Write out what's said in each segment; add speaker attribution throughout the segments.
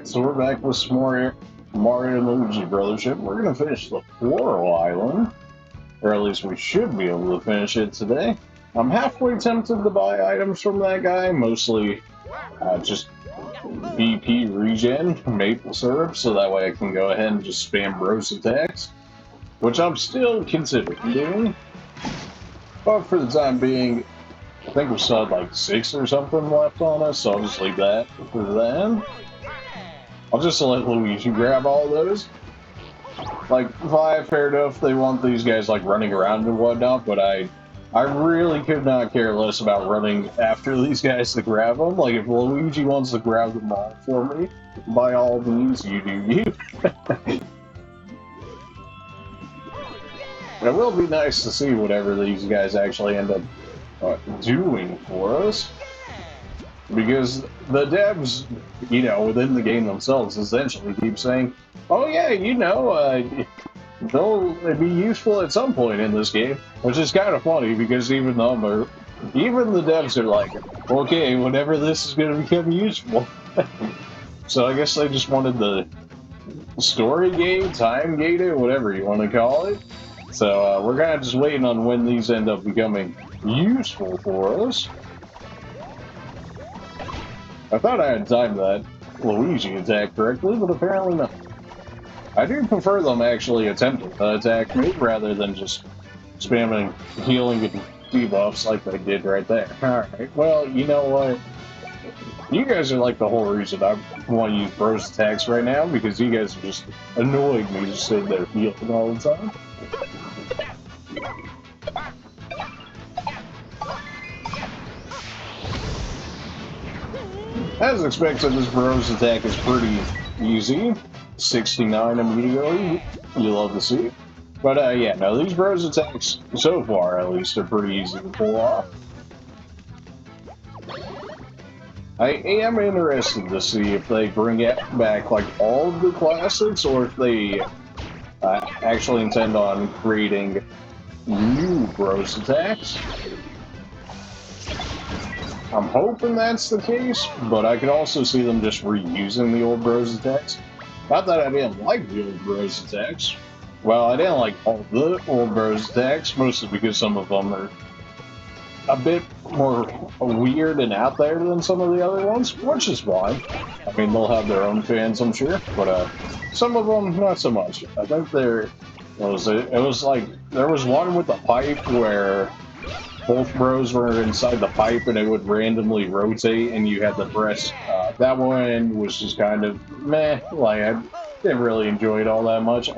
Speaker 1: Alright, so we're back with some more Mario and Luigi Brothership. We're going to finish the Floral Island, or at least we should be able to finish it today. I'm halfway tempted to buy items from that guy, mostly just BP regen, maple syrup, so that way I can go ahead and just spam rose attacks, which I'm still considering doing. But for the time being, I think we still had like 6 or something left on us, so I'll just leave that for then. I'll just let Luigi grab all those. Like, fair enough, they want these guys like running around and whatnot, but I really could not care less about running after these guys to grab them. Like, if Luigi wants to grab them all for me, by all means, you do you. It will be nice to see whatever these guys actually end up doing for us. Because the devs, you know, within the game themselves essentially keep saying, oh yeah, you know, they'll be useful at some point in this game, which is kind of funny because even the devs are like, okay, whenever this is going to become useful. So I guess they just wanted the story gate, time gated, whatever you want to call it. So we're kind of just waiting on when these end up becoming useful for us. I thought I had timed that Luigi attack correctly, but apparently not. I do prefer them actually attempting to attack me rather than just spamming healing and debuffs like they did right there. Alright, well, you know what? You guys are like the whole reason I want to use bros attacks right now, because you guys are just annoying me just sitting there healing all the time. As expected, this bros attack is pretty easy. 69 immediately, you love to see. But yeah, no, these bros attacks, so far at least, are pretty easy to pull off. I am interested to see if they bring it back like all of the classics, or if they actually intend on creating new bros attacks. I'm hoping that's the case, but I could also see them just reusing the old bros attacks. Not that I didn't like the old bros attacks. Well, I didn't like all the old bros attacks, mostly because some of them are a bit more weird and out there than some of the other ones, which is fine. I mean, they'll have their own fans, I'm sure, but some of them, not so much. I think it was like, there was one with a pipe where both bros were inside the pipe and it would randomly rotate and you had to press. That one was just kind of meh, like I didn't really enjoy it all that much.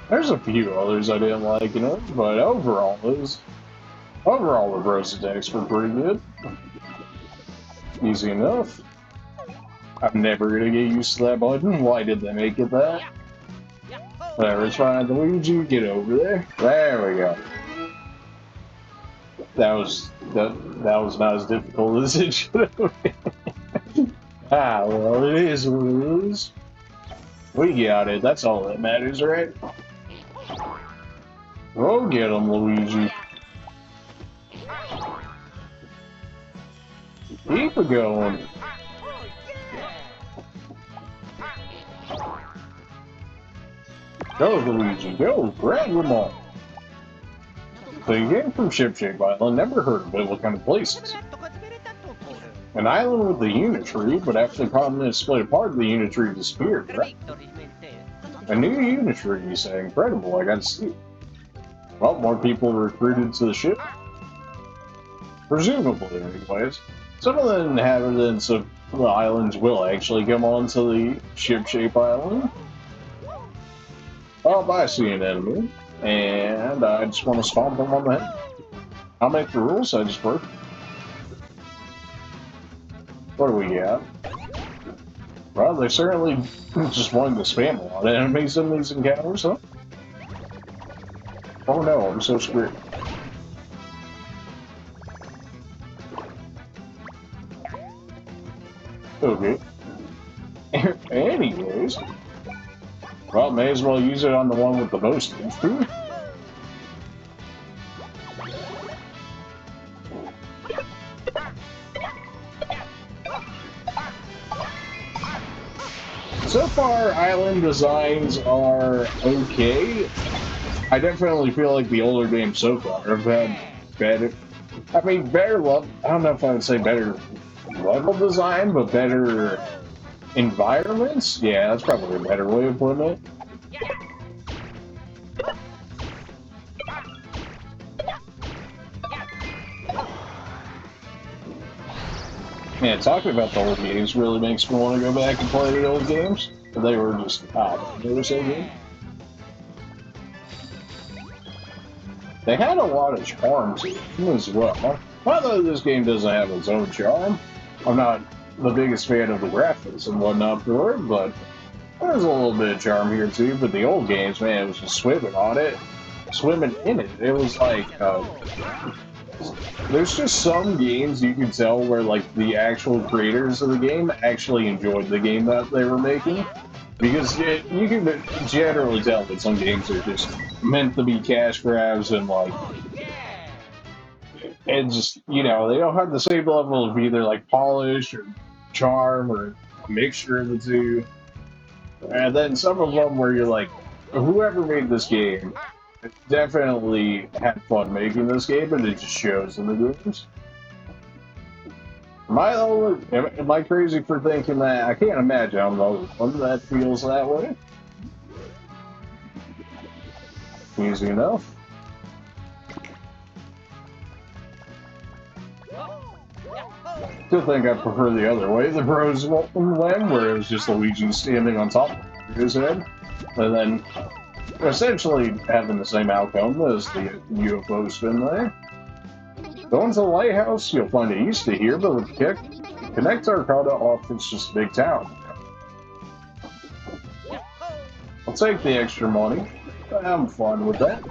Speaker 1: There's a few others I didn't like, you know, but overall the bros attacks were pretty good. Easy enough. I'm never gonna get used to that button. Why did they make it that? Whatever, it's fine. Luigi, get over there. There we go. That was not as difficult as it should have been. Well, it is what it is. We got it. That's all that matters, right? Go get him, Luigi. Keep it going. Go, Luigi, go! Grab them all! So you came from Ship-Shape Island, never heard of it, what kind of place is it? An island with the Uni-Tree, but after the continent split apart, the Uni-Tree disappeared, right? A new Uni-Tree, you say? Incredible, I gotta see. Well, more people recruited to the ship? Presumably, anyways. Some of the inhabitants of the islands will actually come onto the Ship-Shape Island. Oh, I see an enemy, and I just want to stomp them on the head. I'll make the rules, I just work. What do we got? Well, they certainly just wanted to spam a lot of enemies in these encounters, huh? Oh no, I'm so screwed. Okay. Anyways. Well, may as well use it on the one with the most HP. So far, island designs are okay. I definitely feel like the older games so far have had better. I mean, better level. I don't know if I would say better level design, but better environments. Yeah, that's probably a better way of putting it. Man, talking about the old games really makes me want to go back and play the old games. They were just, they were so good. They had a lot of charm to them as well. Although this game doesn't have its own charm, I'm not the biggest fan of the graphics and whatnot for it, but there's a little bit of charm here too. But the old games, man, it was just swimming on it, swimming in it. It was like, there's just some games you can tell where like the actual creators of the game actually enjoyed the game that they were making. Because you can generally tell that some games are just meant to be cash grabs and like, and just, you know, they don't have the same level of either like polish or charm or a mixture of the two. And then some of them where you're like, whoever made this game definitely had fun making this game, and it just shows in the games. Am I crazy for thinking that? I can't imagine I'm the only one that feels that way. Easy enough. Still think I prefer the other way. The pros went, where it was just Luigi standing on top of his head, and then essentially having the same outcome as the UFO spin there. Going to the lighthouse, you'll find it east of here, but with Connectar kind of off, it's just a big town. I'll take the extra money. I'm fine with that.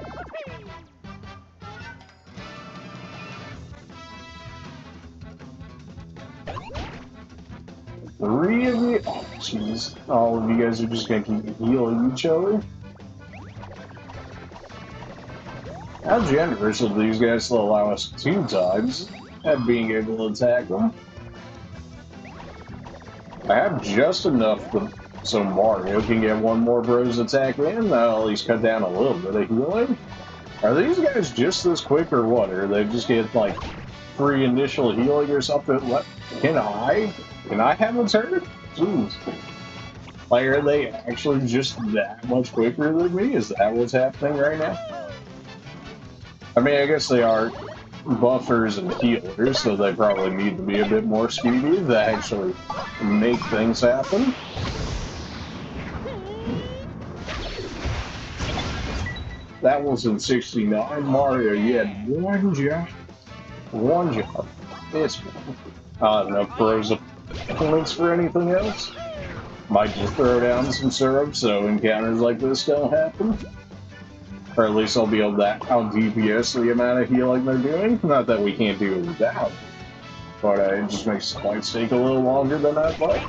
Speaker 1: Three of you? Oh, jeez. All of you guys are just gonna keep healing each other? How generous of these guys to allow us 2 times at being able to attack them. I have just enough so Mario can get one more bros attack in, that'll at least cut down a little bit of healing. Are these guys just this quick or what? Or they just get like free initial healing or something? What? Can I have a turn? Jeez. Like, are they actually just that much quicker than me? Is that what's happening right now? I mean, I guess they are buffers and healers, so they probably need to be a bit more speedy to actually make things happen. That was in 69. Mario, you had one job. One job. It's enough pros points for anything else. Might just throw down some syrup so encounters like this don't happen. Or at least I'll be able to out DPS the amount of healing they're doing. Not that we can't do it without, but it just makes the fights take a little longer than I'd like.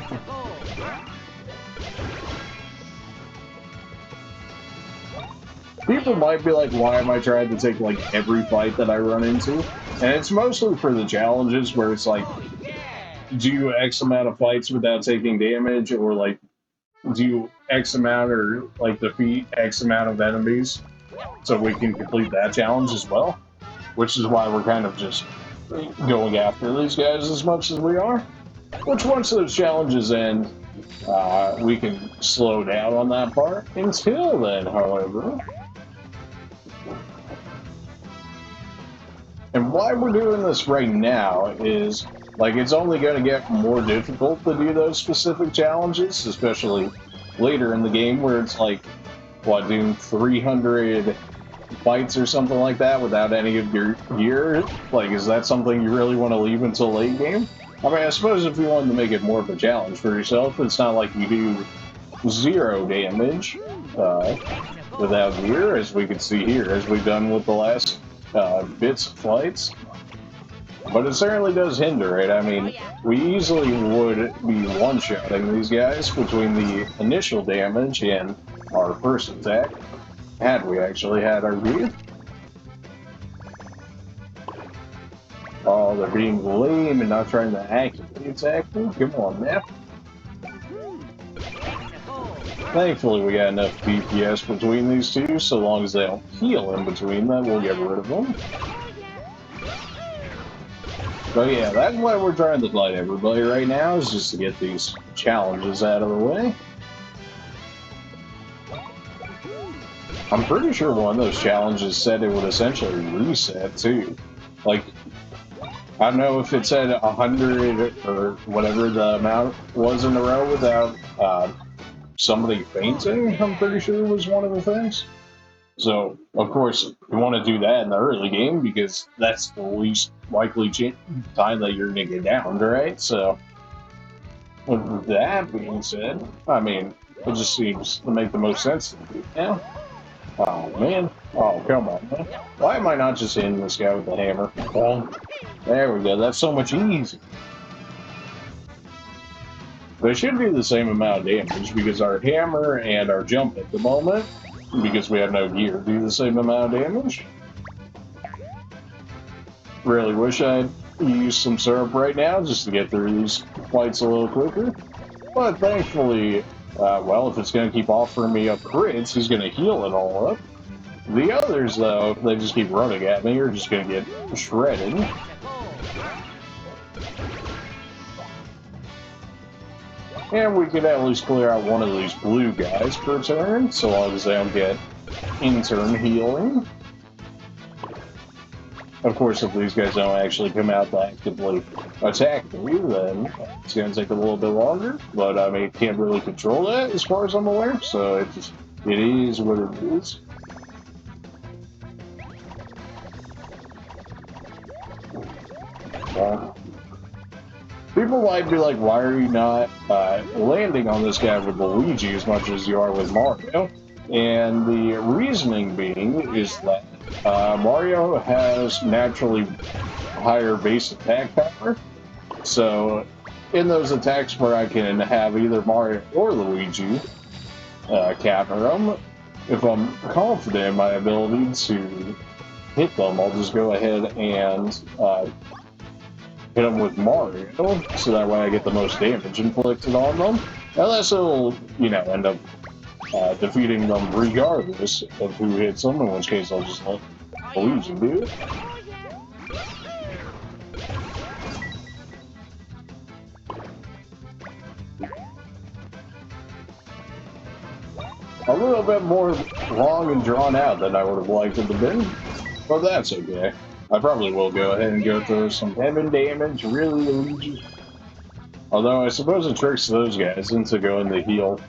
Speaker 1: People might be like, why am I trying to take like every fight that I run into? And it's mostly for the challenges where it's like, do X amount of fights without taking damage, or like do X amount or like defeat X amount of enemies so we can complete that challenge as well. Which is why we're kind of just going after these guys as much as we are. Which once those challenges end, we can slow down on that part. Until then, however, and why we're doing this right now is, like, it's only going to get more difficult to do those specific challenges, especially later in the game where it's like, what, doing 300 fights or something like that without any of your gear? Like, is that something you really want to leave until late game? I mean, I suppose if you wanted to make it more of a challenge for yourself, it's not like you do 0 damage without gear, as we can see here, as we've done with the last bits of flights. But it certainly does hinder it. I mean, we easily would be one-shotting these guys between the initial damage and our first attack, had we actually had our gear. Oh, they're being lame and not trying to actively attack me? Come on, man. Thankfully, we got enough DPS between these two, so long as they don't heal in between them, we'll get rid of them. But yeah, that's why we're trying to fight everybody right now, is just to get these challenges out of the way. I'm pretty sure one of those challenges said it would essentially reset, too. Like, I don't know if it said 100 or whatever the amount was in a row without somebody fainting. I'm pretty sure it was one of the things. So, of course, you want to do that in the early game because that's the least likely time that you're going to get downed, right? So, with that being said, I mean, it just seems to make the most sense to do now. Oh, man. Oh, come on, man. Why am I not just hitting this guy with the hammer? Oh, there we go. That's so much easier. They should be the same amount of damage because our hammer and our jump at the moment, because we have no gear, do the same amount of damage. Really wish I'd used some syrup right now just to get through these fights a little quicker. But thankfully, well, if it's going to keep offering me up crits, he's going to heal it all up. The others, though, if they just keep running at me, are just going to get shredded. And we could at least clear out one of these blue guys per turn, so long as they don't get in-turn healing. Of course, if these guys don't actually come out to actively attack me, then it's going to take a little bit longer. But, I mean, can't really control that as far as I'm aware, so it is what it is. People might be like, why are you not landing on this guy with Luigi as much as you are with Mario? And the reasoning being is that Mario has naturally higher base attack power. So in those attacks where I can have either Mario or Luigi counter them, if I'm confident in my ability to hit them, I'll just go ahead and hit them with Mario, so that way I get the most damage inflicted on them. Unless it'll, you know, end up defeating them regardless of who hits them, in which case I'll just let Luigi do it. A little bit more long and drawn out than I would have liked it to be, but that's okay. I probably will go ahead and go through some heaven damage, really, Luigi. Although I suppose it tricks those guys into going to heal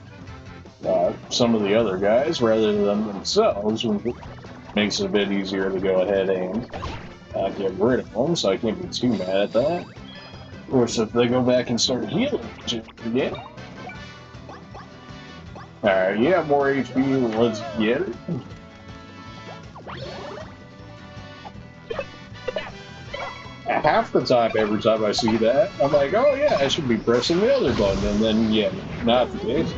Speaker 1: some of the other guys rather than themselves, which makes it a bit easier to go ahead and get rid of them, so I can't be too mad at that. Of course, if they go back and start healing again. Alright, yeah, more HP, let's get it. Half the time, every time I see that, I'm like, oh yeah, I should be pressing the other button, and then, yeah, not the case.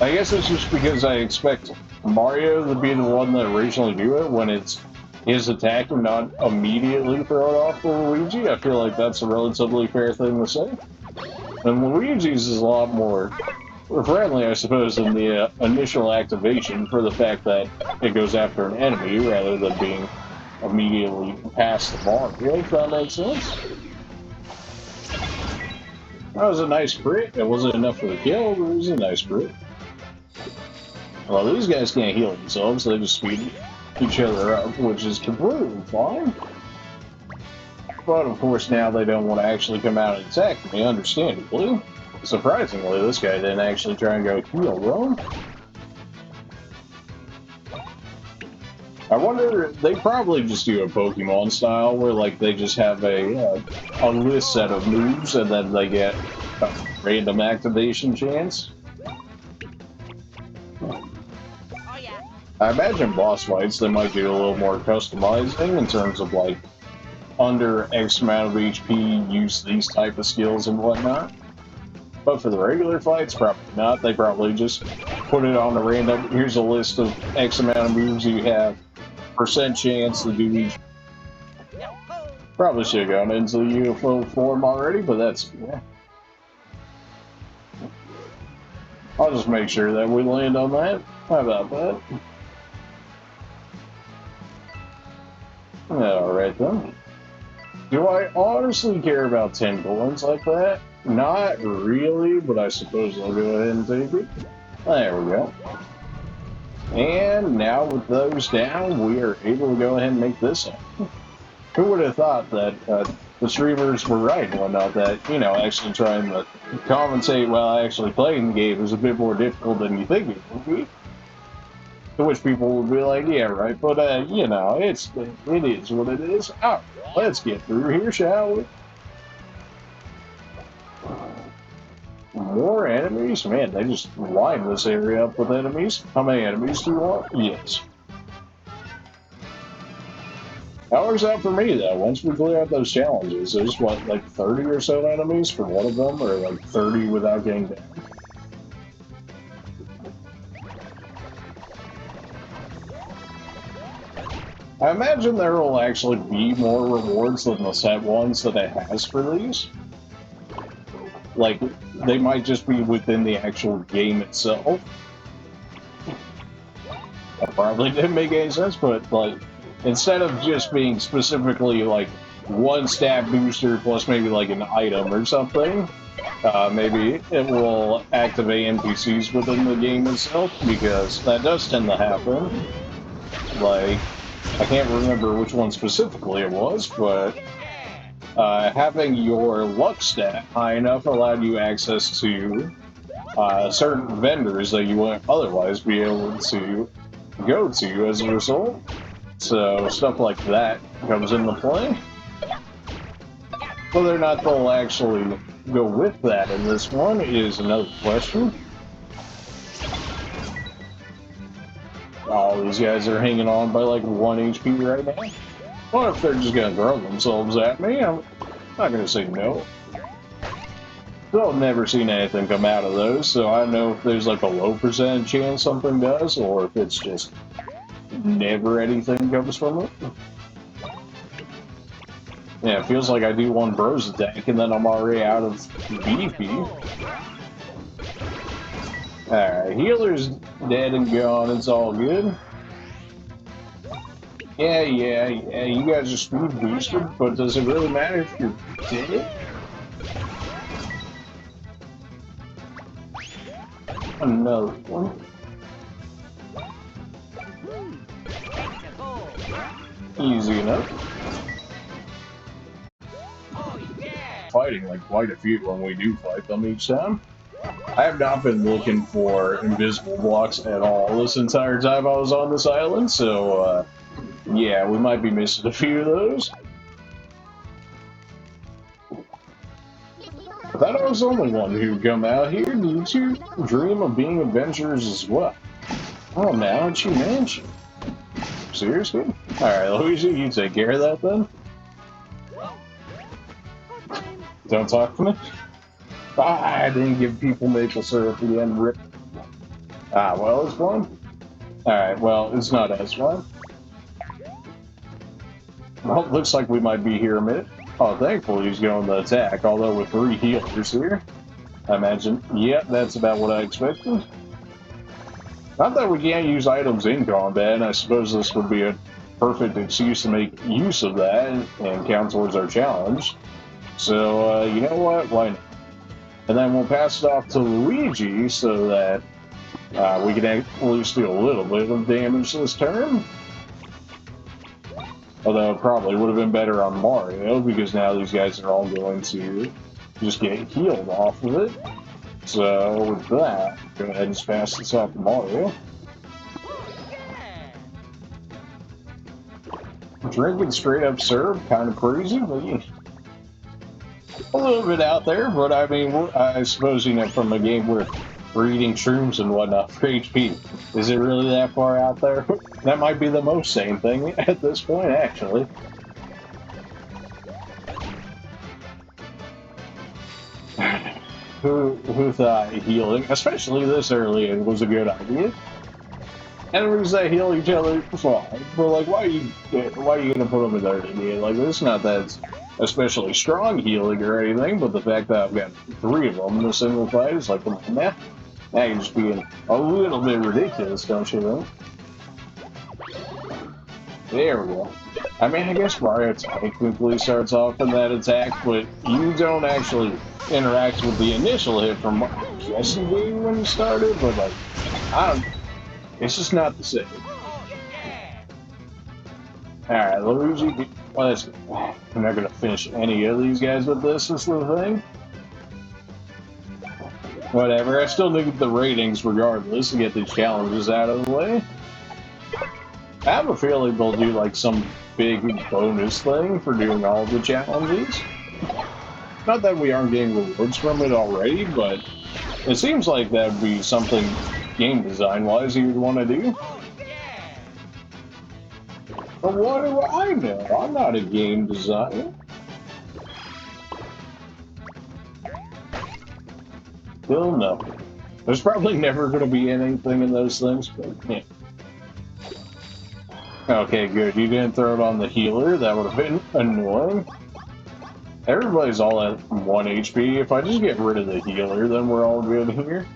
Speaker 1: I guess it's just because I expect Mario to be the one that originally do it when it's his attack and not immediately throw it off for Luigi. I feel like that's a relatively fair thing to say. And Luigi's is a lot more friendly, I suppose, in the initial activation for the fact that it goes after an enemy rather than being immediately past the Mario, if that makes sense. That was a nice crit. It wasn't enough for the kill, but it was a nice crit. Well, these guys can't heal themselves, so they just speed each other up, which is completely fine. But, of course, now they don't want to actually come out and attack me, understandably. Surprisingly, this guy didn't actually try and go heal them. I wonder, they probably just do a Pokemon style where, like, they just have a list set of moves and then they get a random activation chance. I imagine boss fights, they might do a little more customizing in terms of, like, under X amount of HP, use these type of skills and whatnot. But for the regular fights, probably not. They probably just put it on a random, here's a list of X amount of moves you have, percent chance to do each. Probably should have gone into the uniform form already, but that's, yeah. I'll just make sure that we land on that. How about that? Alright then. Do I honestly care about 10 coins like that? Not really, but I suppose I'll go ahead and take it. There we go. And now with those down, we are able to go ahead and make this one. Who would have thought that the streamers were right and whatnot, that, you know, actually trying to commentate while actually playing the game is a bit more difficult than you think it would be? To which people would be like, yeah, right, but, you know, it is what it is. Alright, let's get through here, shall we? More enemies? Man, they just line this area up with enemies. How many enemies do you want? Yes. That works out for me, though. Once we clear out those challenges, there's, what, like 30 or so enemies for one of them, or like 30 without getting down. I imagine there will actually be more rewards than the set ones that it has for these. Like, they might just be within the actual game itself. That probably didn't make any sense, but, like, instead of just being specifically, like, one stat booster plus maybe, like, an item or something, maybe it will activate NPCs within the game itself, because that does tend to happen. Like, I can't remember which one specifically it was, but having your luck stat high enough allowed you access to certain vendors that you wouldn't otherwise be able to go to as a result. So stuff like that comes into play. Whether or not they'll actually go with that in this one is another question. Oh, these guys are hanging on by like 1 HP right now. What if they're just gonna throw themselves at me? I'm not gonna say no. Still have never seen anything come out of those, so I don't know if there's like a low percentage chance something does, or if it's just never anything comes from it. Yeah, it feels like I do one bros attack and then I'm already out of BP. Alright, healer's dead and gone, it's all good. Yeah, you guys are speed boosted, but does it really matter if you're dead? Another one. Easy enough. Fighting like quite a few when we do fight them each time. I have not been looking for invisible blocks at all this entire time I was on this island, so yeah, we might be missing a few of those. I thought I was the only one who'd come out here. Did you dream of being adventurers as well? Oh, now it's your mansion. Seriously? Alright, Luigi, you take care of that then? Don't talk to me? Ah, I didn't give people maple syrup at the end, rip. Ah, well, it's fun. Alright, well, it's not as fun. Well, it looks like we might be here a minute. Oh, thankfully he's going to attack, although with 3 healers here. I imagine. Yep, that's about what I expected. Not that we can't use items in combat, I suppose this would be a perfect excuse to make use of that and count towards our challenge. So, you know what? Why not? And then we'll pass it off to Luigi so that we can at least do a little bit of damage this turn. Although it probably would have been better on Mario, because now these guys are all going to just get healed off of it. So with that, go ahead and just pass this off to Mario. Drinking straight up syrup, kind of crazy, but yeah. A little bit out there, but I mean, I suppose, you know, from a game where we're eating shrooms and whatnot for HP, is it really that far out there? That might be the most sane thing at this point, actually. Who thought healing, especially this early, was a good idea? Enemies that heal each other, fine. But like, why are you gonna put them in there? Like, it's not that especially strong healing or anything, but the fact that I've got 3 of them in a single fight is like, come on, man. Now you're just being a little bit ridiculous, don't you think? There we go. I mean, I guess Mario technically starts off in that attack, but you don't actually interact with the initial hit from, I'm guessing, when you started, but like, I don't, it's just not the same. Alright, Luigi, well, I'm not gonna finish any of these guys with this is the thing. Whatever, I still need the ratings regardless to get these challenges out of the way. I have a feeling they'll do like some big bonus thing for doing all the challenges. Not that we aren't getting rewards from it already, but it seems like that would be something game design wise you would want to do. But what do I know? I'm not a game designer. Still no. There's probably never going to be anything in those things, but yeah. Okay, good. You didn't throw it on the healer. That would have been annoying. Everybody's all at 1 HP. If I just get rid of the healer, then we're all good here.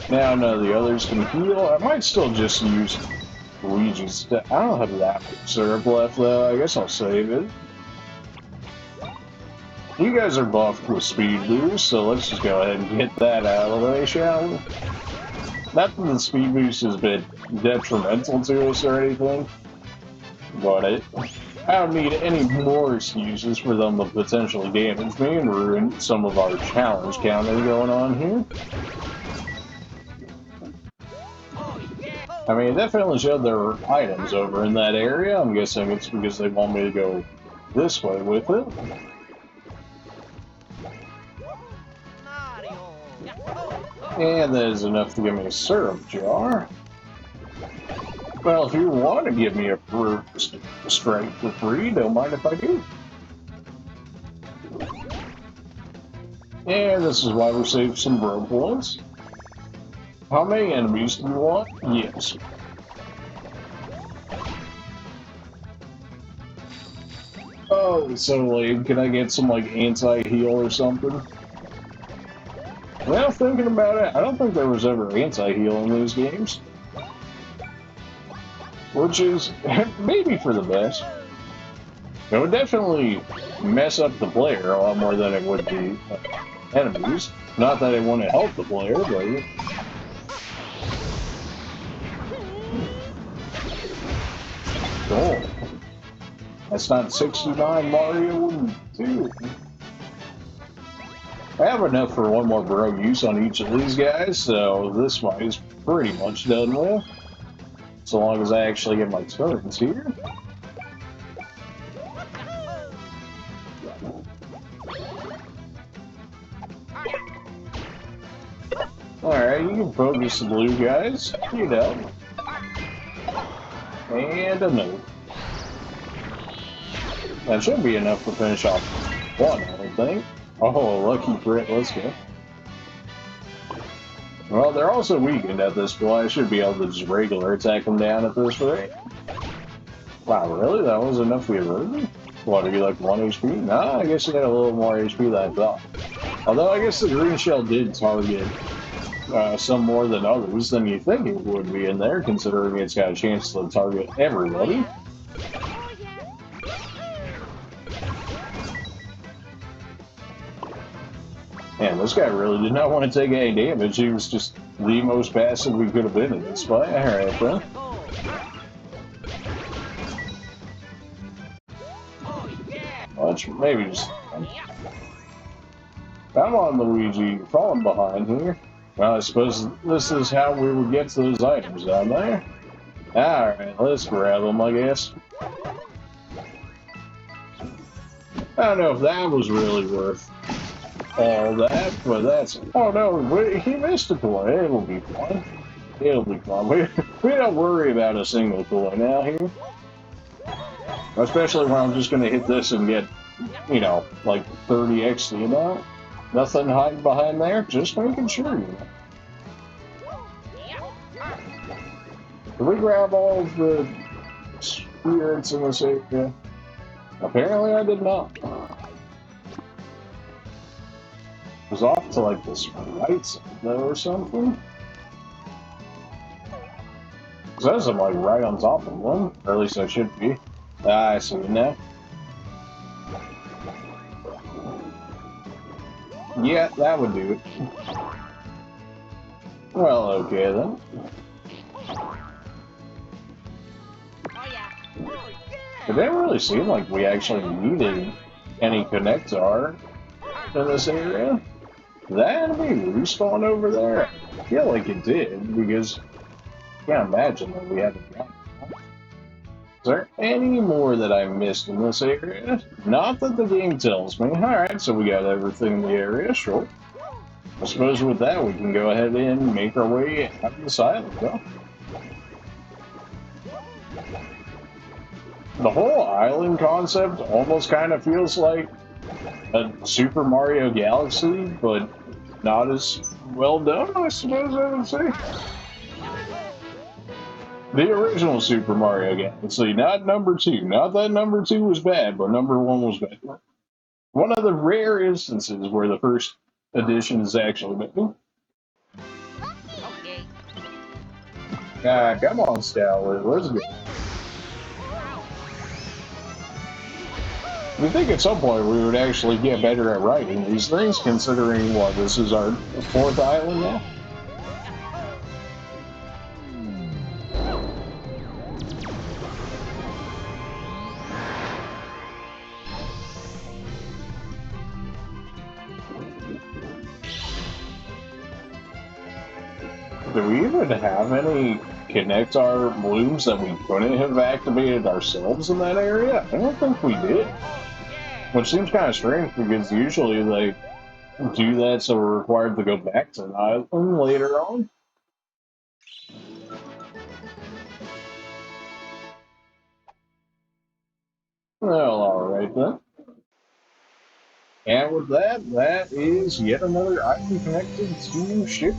Speaker 1: Now none of the others can heal. I might still just use Luigi's. I don't have that much syrup left, though. I guess I'll save it. You guys are buffed with speed boost, so let's just go ahead and get that out of the way, shall we? Not that the speed boost has been detrimental to us or anything, but I don't need any more excuses for them to potentially damage me and ruin some of our challenge counter going on here. I mean, it definitely showed there were items over in that area. I'm guessing it's because they want me to go this way with it. And that is enough to give me a syrup jar. Well, if you want to give me a strike for free, don't mind if I do. And this is why we're saving some bro points. How many enemies do you want? Yes. Oh, it's so lame. Can I get some, like, anti-heal or something? Well, thinking about it, I don't think there was ever anti-heal in these games. Which is maybe for the best. It would definitely mess up the player a lot more than it would the enemies. Not that it wouldn't help the player, but... Oh. That's not 69 Mario 2. I have enough for one more bro use on each of these guys, so this one is pretty much done with. So long as I actually get my turns here. Alright, you can focus the blue guys, you know. And another. That should be enough to finish off one, I don't think. Oh, lucky crit, let's go. Well, they're also weakened at this point. I should be able to just regular attack them down at this rate. Wow, really? That was enough for your me? What, are you like 1 HP? Nah, I guess you got a little more HP than I thought. Although I guess the green shell did target some more than others than you think it would be in there, considering it's got a chance to target everybody. Man, this guy really did not want to take any damage. He was just the most passive we could have been in this fight. Alright, bro. Let's maybe just... Come on, Luigi. You're falling behind here. Well, I suppose this is how we would get to those items down there. Alright, let's grab them, I guess. I don't know if that was really worth all that, but that's... Oh no, he missed a coin. It'll be fun. It'll be fun. We don't worry about a single coin now here. Especially when I'm just going to hit this and get, you know, like 30x the amount. Nothing hiding behind there, just making sure, you know. Did we grab all of the spirits in this area? Apparently I did not. It was off to like this right side though or something. Says I'm like right on top of one, or at least I should be. Ah, I see it now. Yeah, that would do it. Well, okay then. It didn't really seem like we actually needed any Connectar in this area. That enemy respawned over there? I feel like it did, because I can't imagine that we haven't gotten it. Is there any more that I missed in this area? Not that the game tells me. Alright, so we got everything in the area, sure. I suppose with that we can go ahead and make our way out of this island, though. The whole island concept almost kind of feels like a Super Mario Galaxy, but not as well done, I suppose I would say. The original Super Mario Galaxy, not number 2. Not that number 2 was bad, but number 1 was better. One of the rare instances where the first edition is actually better. Ah, come on, Stalin, let's go. You think at some point we would actually get better at writing these things, considering what, this is our 4th island now? Do we even have any Connectar blooms that we couldn't have activated ourselves in that area? I don't think we did. Which seems kind of strange, because usually they do that so we're required to go back to the island later on. Well, alright then. And with that, that is yet another item connected to ship.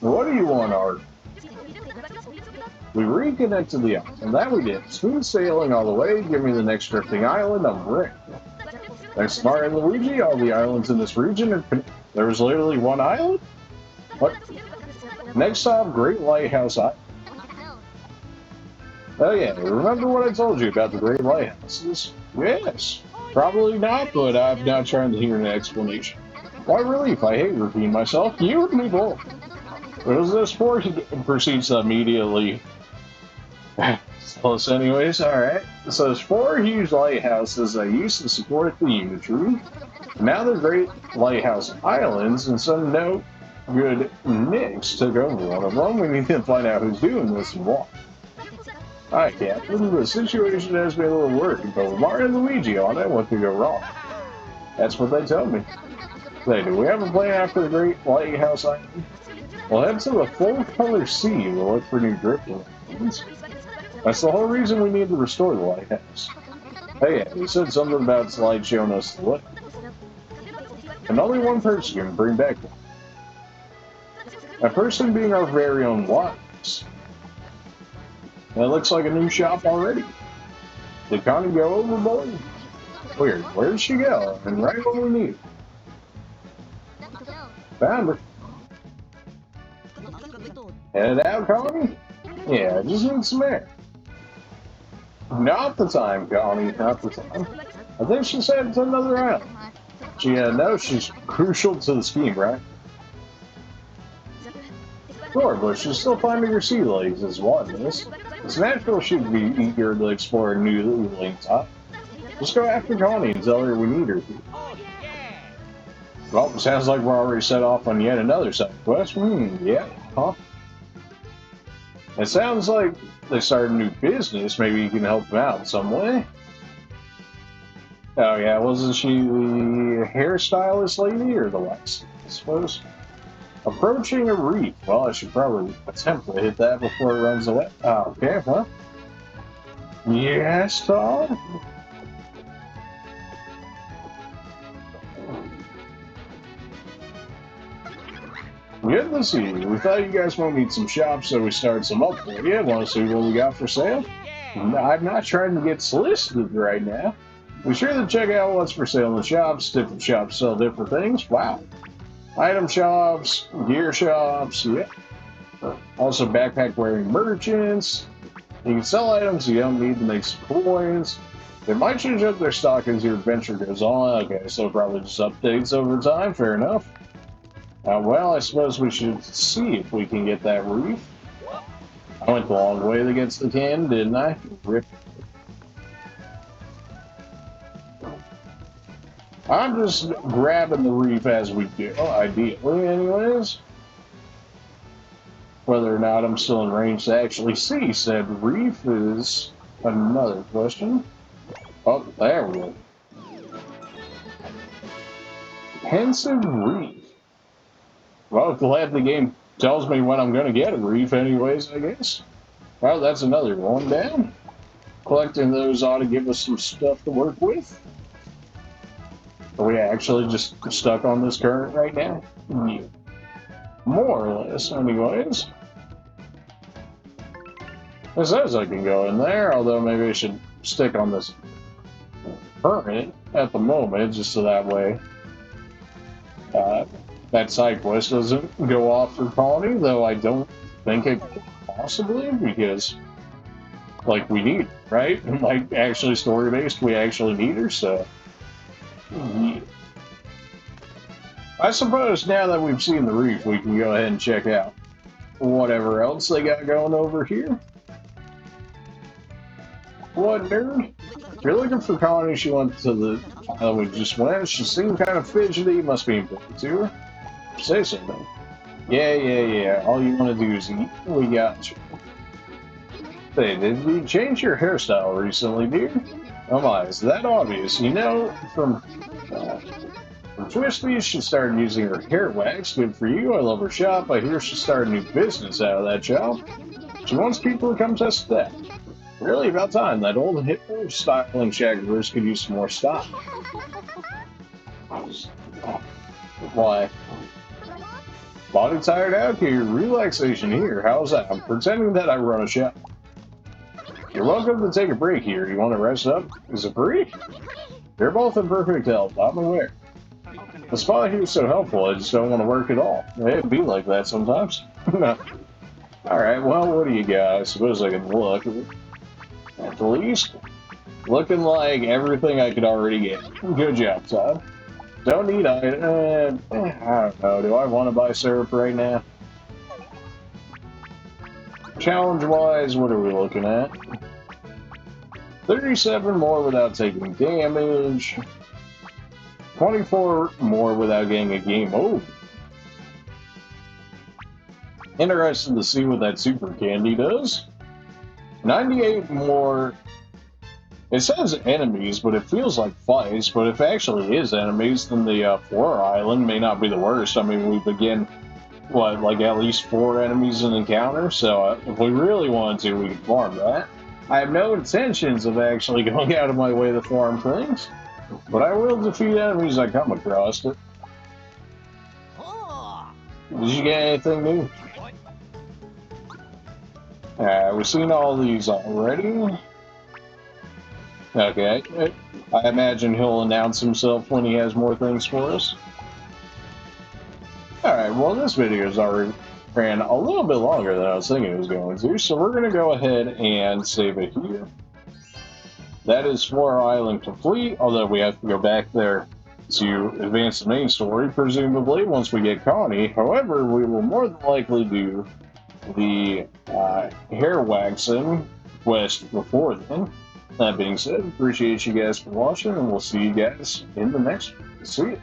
Speaker 1: What do you want, Art? We reconnected the island. That we did. Smooth sailing all the way. Give me the next drifting island. I'm ready. Thanks to Mario and Luigi, all the islands in this region are there was literally one island? What? Next stop, Great Lighthouse Island. Oh yeah, remember what I told you about the Great Lighthouses? Yes. Probably not, but I'm not trying to hear an explanation. Why relief? I hate repeating myself. You and me both. What is this for? He proceeds to immediately. Close anyways, alright. So there's 4 huge lighthouses that used to support the Uni-Tree. Now they're Great Lighthouse Islands, and some no good nicks took over one of them. We need to find out who's doing this and why. Hi, Captain. The situation has me a little worried, but with Mario and Luigi on it, what could go wrong? That's what they tell me. Say, do we have a plan after the Great Lighthouse Island? We'll head to the full-color sea to look for new drifting islands. That's the whole reason we need to restore the lighthouse. Hey, yeah, you said something about Slide showing us the way. And only one person can bring back one. That person being our very own Wattanist. That looks like a new shop already. Did Connie go overboard? Weird. Where did she go? And right when we need her. Found her. Headed out, Connie? Yeah, just need some air. Not the time, Connie, not the time. I think she said it's another island. She knows she's crucial to the scheme, right? Sure, but she's still finding her sea legs as Wattanist. It's natural she'd be eager to explore a new link top. Just go after Connie and tell her we need her here. Well, sounds like we're already set off on yet another side quest. Yeah, huh? It sounds like they started a new business. Maybe you can help them out in some way. Oh yeah, wasn't she the hairstylist lady or the wax, I suppose? Approaching a reef. Well, I should probably attempt to hit that before it runs away. Oh, okay, well. Yes, Todd? Good to see you. We thought you guys might need some shops, so we started some up for you. Want to see what we got for sale? I'm not trying to get solicited right now. Be sure to check out what's for sale in the shops. Different shops sell different things. Wow. Item shops, gear shops, yeah. Also backpack wearing merchants. You can sell items you don't need to make some coins. They might change up their stock as your adventure goes on. Okay, so probably just updates over time. Fair enough. Well, I suppose we should see if we can get that reef. I went the long way against the can, didn't I? Rip. I'm just grabbing the reef as we go, ideally, anyways. Whether or not I'm still in range to actually see said reef is another question. Oh, there we go. Pensive reef. Well, glad the game tells me when I'm going to get a reef anyways, I guess. Well, that's another one down. Collecting those ought to give us some stuff to work with. Are we actually just stuck on this current right now? Yeah. More or less, anyways. It says I can go in there, although maybe I should stick on this current at the moment, just so that way that side quest doesn't go off for Connie, though I don't think it could possibly, because, like, we need her, right? Like, actually story-based, we actually need her, so... Yeah. I suppose now that we've seen the reef, we can go ahead and check out whatever else they got going over here. What, nerd? If you're looking for Connie, she went to the island we just went. She seemed kind of fidgety. Must be important to her. Say something. Yeah. All you want to do is eat. We got you. Hey, did you change your hairstyle recently, dear? Oh my, is that obvious? You know, from Twisty, she started using her hair wax. Good for you. I love her shop. I hear she started a new business out of that shop. She wants people to come test that. Really, about time. That old hip styling shaggers could use some more style. Why? Body tired out here. Relaxation here. How's that? I'm pretending that I run a shop. You're welcome to take a break here. You want to rest up? Is it free? You're both in perfect health. I'm aware. The spot here is so helpful. I just don't want to work at all. It'd be like that sometimes. Alright, well, what do you got? I suppose I can look. At the least, looking like everything I could already get. Good job, Todd. Don't need I don't know. Do I want to buy syrup right now? Challenge-wise, what are we looking at? 37 more without taking damage. 24 more without getting a game over. Interested to see what that super candy does. 98 more. It says enemies, but it feels like fights. But if it actually is enemies, then the Floral Island may not be the worst. I mean, we begin, what, like at least 4 enemies in encounter? So if we really wanted to, we could farm that. I have no intentions of actually going out of my way to farm things, but I will defeat enemies I come across it. Did you get anything new? We've seen all these already. Okay, I imagine he'll announce himself when he has more things for us. Alright, well this video's already ran a little bit longer than I was thinking it was going to, so we're going to go ahead and save it here. That is Floral Island complete, although we have to go back there to advance the main story, presumably, once we get Connie. However, we will more than likely do the hair waxing quest before then. That being said, appreciate you guys for watching, and we'll see you guys in the next one. See ya.